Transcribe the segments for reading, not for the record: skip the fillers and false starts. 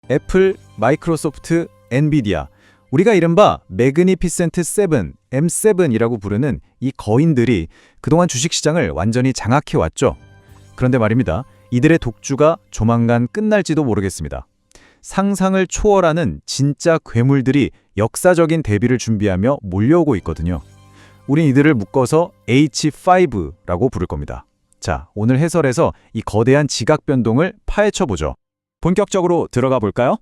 애플, 마이크로소프트, 엔비디아, 우리가 이른바 매그니피센트 7, M7이라고 부르는 이 거인들이 그동안 주식시장을 완전히 장악해왔죠. 그런데 말입니다. 이들의 독주가 조만간 끝날지도 모르겠습니다. 상상을 초월하는 진짜 괴물들이 역사적인 대비를 준비하며 몰려오고 있거든요. 우린 이들을 묶어서 H5라고 부를 겁니다. 자, 오늘 해설에서 이 거대한 지각 변동을 파헤쳐보죠. 본격적으로 들어가 볼까요?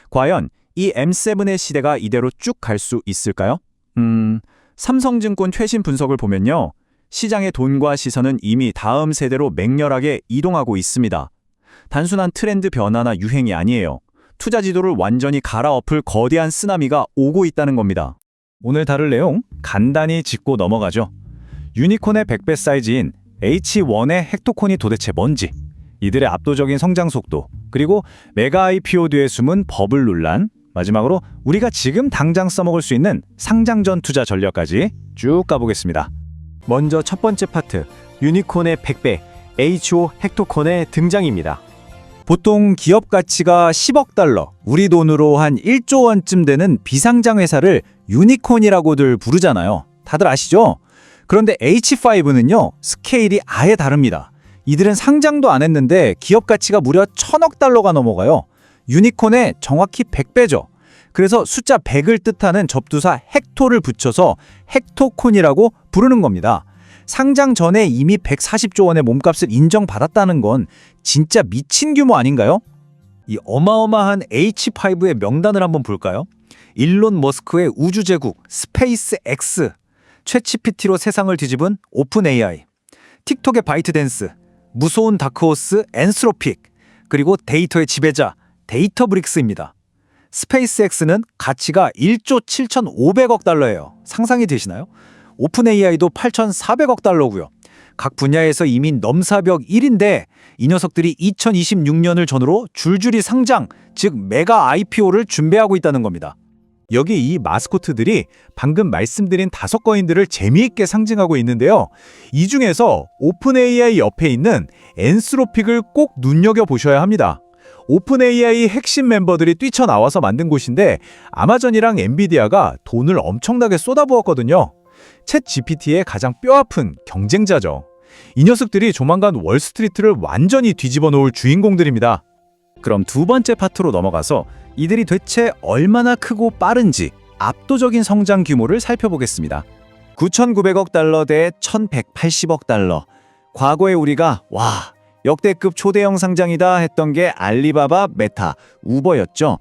과연 이 M7의 시대가 이대로 쭉 갈 수 있을까요? 삼성증권 최신 분석을 보면요. 시장의 돈과 시선은 이미 다음 세대로 맹렬하게 이동하고 있습니다. 단순한 트렌드 변화나 유행이 아니에요. 투자 지도를 완전히 갈아엎을 거대한 쓰나미가 오고 있다는 겁니다. 오늘 다룰 내용 간단히 짚고 넘어가죠. 유니콘의 100배 사이즈인 H1의 헥토콘이 도대체 뭔지, 이들의 압도적인 성장 속도, 그리고 메가 IPO 뒤에 숨은 버블 논란, 마지막으로 우리가 지금 당장 써먹을 수 있는 상장 전 투자 전략까지 쭉 가보겠습니다. 먼저 첫 번째 파트, 유니콘의 100배, H5 헥토콘의 등장입니다. 보통 기업 가치가 10억 달러, 우리 돈으로 한 1조 원쯤 되는 비상장 회사를 유니콘이라고들 부르잖아요. 다들 아시죠? 그런데 H5는요, 스케일이 아예 다릅니다. 이들은 상장도 안 했는데 기업 가치가 무려 1000억 달러가 넘어가요. 유니콘의 정확히 100배죠. 그래서 숫자 100을 뜻하는 접두사 헥토를 붙여서 헥토콘이라고 부르는 겁니다. 상장 전에 이미 140조 원의 몸값을 인정받았다는 건 진짜 미친 규모 아닌가요? 이 어마어마한 H5의 명단을 한번 볼까요? 일론 머스크의 우주제국 스페이스 X, 챗GPT로 세상을 뒤집은 오픈 AI, 틱톡의 바이트댄스, 무서운 다크호스 엔스로픽, 그리고 데이터의 지배자 데이터브릭스입니다. 스페이스X는 가치가 1조 7,500억 달러예요. 상상이 되시나요? 오픈 AI도 8,400억 달러고요. 각 분야에서 이미 넘사벽 1인데 이 녀석들이 2026년을 전후로 줄줄이 상장, 즉 메가 IPO를 준비하고 있다는 겁니다. 여기 이 마스코트들이 방금 말씀드린 5거인들을 재미있게 상징하고 있는데요. 이 중에서 오픈 AI 옆에 있는 엔스로픽을 꼭 눈여겨보셔야 합니다. 오픈 AI 핵심 멤버들이 뛰쳐나와서 만든 곳인데 아마존이랑 엔비디아가 돈을 엄청나게 쏟아부었거든요. 챗 GPT의 가장 뼈아픈 경쟁자죠. 이 녀석들이 조만간 월스트리트를 완전히 뒤집어 놓을 주인공들입니다. 그럼 두 번째 파트로 넘어가서 이들이 대체 얼마나 크고 빠른지 압도적인 성장 규모를 살펴보겠습니다. 9,900억 달러 대 1,180억 달러. 과거에 우리가 와, 역대급 초대형 상장이다 했던 게 알리바바, 메타, 우버였죠.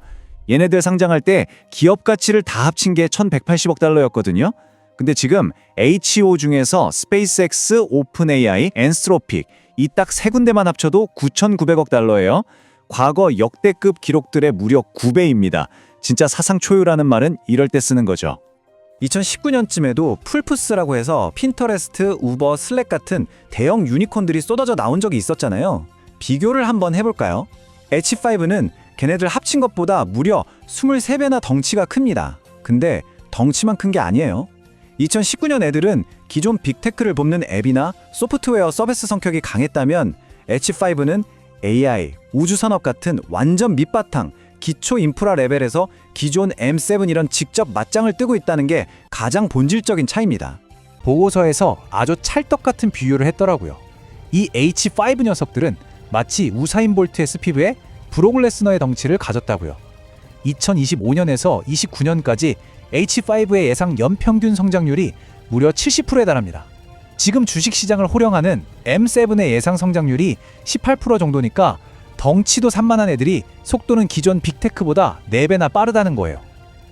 얘네들 상장할 때 기업 가치를 다 합친 게 1,180억 달러였거든요. 근데 지금 H5 중에서 스페이스X, 오픈 AI, 엔스로픽 이 딱 세 군데만 합쳐도 9,900억 달러예요. 과거 역대급 기록들의 무려 9배입니다. 진짜 사상 초유라는 말은 이럴 때 쓰는 거죠. 2019년쯤에도 풀푸스라고 해서 핀터레스트, 우버, 슬랙 같은 대형 유니콘들이 쏟아져 나온 적이 있었잖아요. 비교를 한번 해볼까요? H5는 걔네들 합친 것보다 무려 23배나 덩치가 큽니다. 근데 덩치만 큰 게 아니에요. 2019년 애들은 기존 빅테크를 볶는 앱이나 소프트웨어 서비스 성격이 강했다면 H5는 AI, 우주산업 같은 완전 밑바탕, 기초 인프라 레벨에서 기존 M7 이런 직접 맞짱을 뜨고 있다는 게 가장 본질적인 차이입니다. 보고서에서 아주 찰떡 같은 비유를 했더라고요. 이 H5 녀석들은 마치 우사인 볼트의 스피드에 브록 레스너의 덩치를 가졌다고요. 2025년에서 29년까지 H5의 예상 연평균 성장률이 무려 70%에 달합니다. 지금 주식시장을 호령하는 M7의 예상 성장률이 18% 정도니까 덩치도 산만한 애들이 속도는 기존 빅테크보다 4배나 빠르다는 거예요.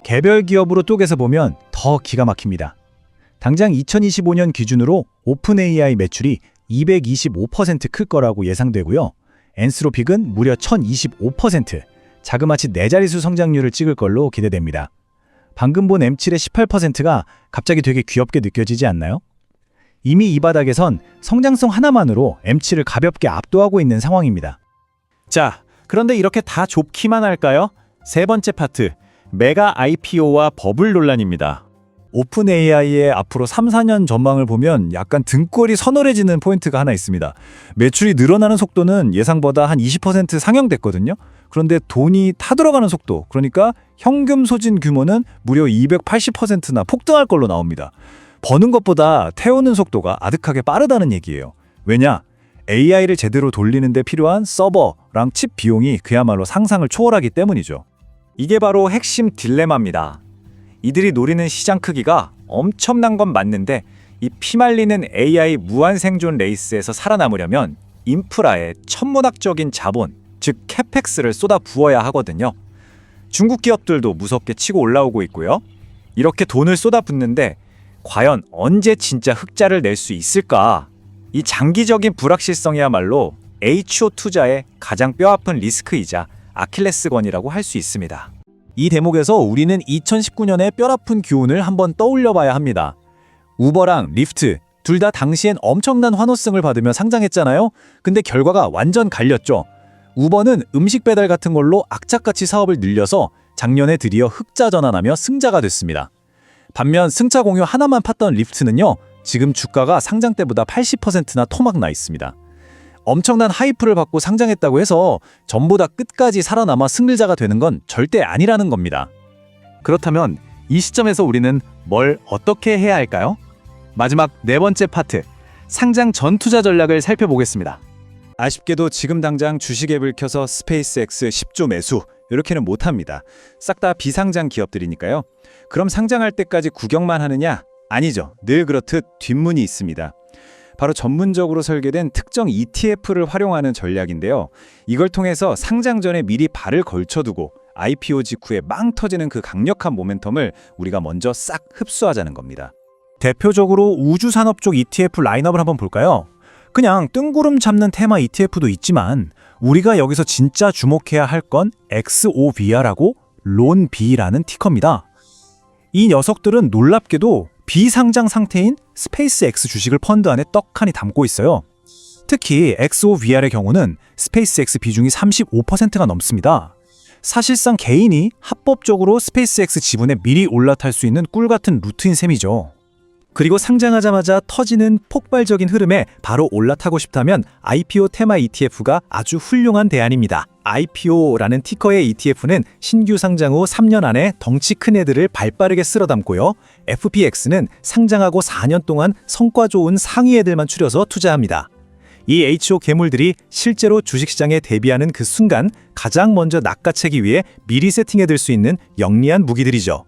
개별 기업으로 쪼개서 보면 더 기가 막힙니다. 당장 2025년 기준으로 오픈 AI 매출이 225% 클 거라고 예상되고요. 엔스로픽은 무려 1025%, 자그마치 4자릿수 성장률을 찍을 걸로 기대됩니다. 방금 본 M7의 18%가 갑자기 되게 귀엽게 느껴지지 않나요? 이미 이 바닥에선 성장성 하나만으로 M7을 가볍게 압도하고 있는 상황입니다. 자, 그런데 이렇게 다 좋기만 할까요? 세 번째 파트, 메가 IPO와 버블 논란입니다. 오픈 AI의 앞으로 3, 4년 전망을 보면 약간 등골이 서늘해지는 포인트가 하나 있습니다. 매출이 늘어나는 속도는 예상보다 한 20% 상향됐거든요. 그런데 돈이 타들어가는 속도, 그러니까 현금 소진 규모는 무려 280%나 폭등할 걸로 나옵니다. 버는 것보다 태우는 속도가 아득하게 빠르다는 얘기예요. 왜냐? AI를 제대로 돌리는 데 필요한 서버랑 칩 비용이 그야말로 상상을 초월하기 때문이죠. 이게 바로 핵심 딜레마입니다. 이들이 노리는 시장 크기가 엄청난 건 맞는데 이 피말리는 AI 무한 생존 레이스에서 살아남으려면 인프라에 천문학적인 자본, 즉 캐펙스를 쏟아 부어야 하거든요. 중국 기업들도 무섭게 치고 올라오고 있고요. 이렇게 돈을 쏟아붓는데 과연 언제 진짜 흑자를 낼 수 있을까? 이 장기적인 불확실성이야말로 HO 투자의 가장 뼈아픈 리스크이자 아킬레스건이라고 할 수 있습니다. 이 대목에서 우리는 2019년의 뼈아픈 교훈을 한번 떠올려봐야 합니다. 우버랑 리프트 둘 다 당시엔 엄청난 환호성을 받으며 상장했잖아요. 근데 결과가 완전 갈렸죠. 우버는 음식 배달 같은 걸로 악착같이 사업을 늘려서 작년에 드디어 흑자 전환하며 승자가 됐습니다. 반면 승차 공유 하나만 팠던 리프트는요, 지금 주가가 상장 때보다 80%나 토막 나 있습니다. 엄청난 하이프를 받고 상장했다고 해서 전부 다 끝까지 살아남아 승리자가 되는 건 절대 아니라는 겁니다. 그렇다면 이 시점에서 우리는 뭘 어떻게 해야 할까요? 마지막 네 번째 파트, 상장 전 투자 전략을 살펴보겠습니다. 아쉽게도 지금 당장 주식 앱을 켜서 스페이스X 10조 매수 이렇게는 못합니다. 싹 다 비상장 기업들이니까요. 그럼 상장할 때까지 구경만 하느냐? 아니죠. 늘 그렇듯 뒷문이 있습니다. 바로 전문적으로 설계된 특정 ETF를 활용하는 전략인데요. 이걸 통해서 상장 전에 미리 발을 걸쳐두고 IPO 직후에 빵 터지는 그 강력한 모멘텀을 우리가 먼저 싹 흡수하자는 겁니다. 대표적으로 우주산업 쪽 ETF 라인업을 한번 볼까요? 그냥 뜬구름 잡는 테마 ETF도 있지만 우리가 여기서 진짜 주목해야 할 건 XOVR하고 론B라는 티커입니다. 이 녀석들은 놀랍게도 비상장 상태인 스페이스X 주식을 펀드 안에 떡하니 담고 있어요. 특히 XOVR의 경우는 스페이스X 비중이 35%가 넘습니다. 사실상 개인이 합법적으로 스페이스X 지분에 미리 올라탈 수 있는 꿀같은 루트인 셈이죠. 그리고 상장하자마자 터지는 폭발적인 흐름에 바로 올라타고 싶다면 IPO 테마 ETF가 아주 훌륭한 대안입니다. IPO라는 티커의 ETF는 신규 상장 후 3년 안에 덩치 큰 애들을 발빠르게 쓸어 담고요. FPX는 상장하고 4년 동안 성과 좋은 상위 애들만 추려서 투자합니다. 이 HO 괴물들이 실제로 주식시장에 대비하는 그 순간 가장 먼저 낚아채기 위해 미리 세팅해둘 수 있는 영리한 무기들이죠.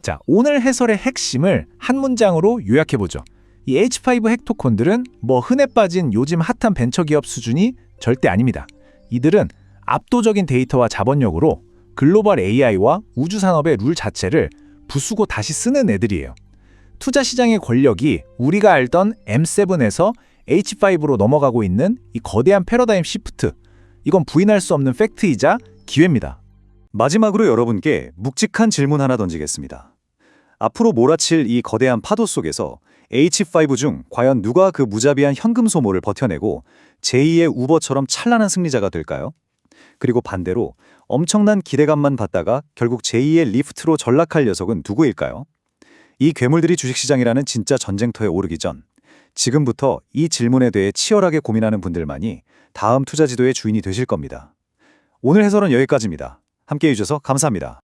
자, 오늘 해설의 핵심을 한 문장으로 요약해보죠. 이 H5 헥토콘들은 뭐 흔해 빠진 요즘 핫한 벤처기업 수준이 절대 아닙니다. 이들은 압도적인 데이터와 자본력으로 글로벌 AI와 우주산업의 룰 자체를 부수고 다시 쓰는 애들이에요. 투자 시장의 권력이 우리가 알던 M7에서 H5로 넘어가고 있는 이 거대한 패러다임 시프트, 이건 부인할 수 없는 팩트이자 기회입니다. 마지막으로 여러분께 묵직한 질문 하나 던지겠습니다. 앞으로 몰아칠 이 거대한 파도 속에서 H5 중 과연 누가 그 무자비한 현금 소모를 버텨내고 제2의 우버처럼 찬란한 승리자가 될까요? 그리고 반대로 엄청난 기대감만 받다가 결국 제2의 리프트로 전락할 녀석은 누구일까요? 이 괴물들이 주식시장이라는 진짜 전쟁터에 오르기 전 지금부터 이 질문에 대해 치열하게 고민하는 분들만이 다음 투자 지도의 주인이 되실 겁니다. 오늘 해설은 여기까지입니다. 함께해 주셔서 감사합니다.